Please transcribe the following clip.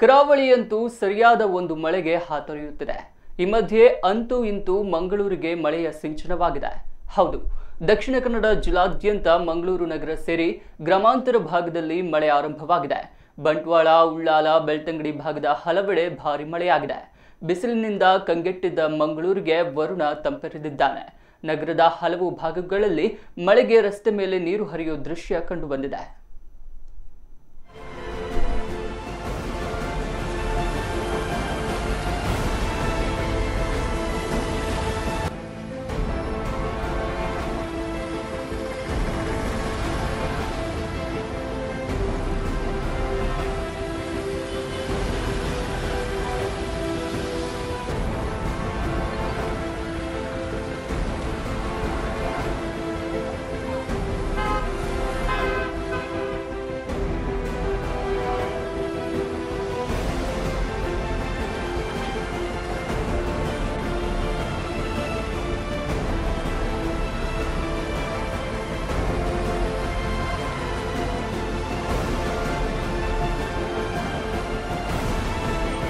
ಕರಾವಳಿಯಂತೂ ಸರಿಯಾದ ಒಂದು ಮಳೆಗೆ ಹಾತೊರೆಯುತ್ತಿದೆ. ಈ ಮಧ್ಯೆ ಅಂತೂ ಇಂತೂ ಮಂಗಳೂರಿಗೆ ಮಳೆಯ ಸಿಂಚನವಾಗಿದೆ. ಹೌದು, ದಕ್ಷಿಣ ಕನ್ನಡ ಜಿಲ್ಲಾದ್ಯಂತ ಮಂಗಳೂರು ನಗರ ಸೇರಿ ಗ್ರಾಮಾಂತರ ಭಾಗದಲ್ಲಿ ಮಳೆ ಆರಂಭವಾಗಿದೆ. ಬಂಟ್ವಾಳ, ಉಳ್ಳಾಲ, ಬೆಳ್ತಂಗಡಿ ಭಾಗದ ಹಲವೆಡೆ ಭಾರಿ ಮಳೆಯಾಗಿದೆ. ಬಿಸಿಲಿನಿಂದ ಕಂಗೆಟ್ಟಿದ್ದ ಮಂಗಳೂರಿಗೆ ವರುಣ ತಂಪೆರೆದಿದ್ದಾನೆ. ನಗರದ ಹಲವು ಭಾಗಗಳಲ್ಲಿ ಮಳೆಗೆ ರಸ್ತೆ ಮೇಲೆ ನೀರು ಹರಿಯುವ ದೃಶ್ಯ ಕಂಡುಬಂದಿದೆ.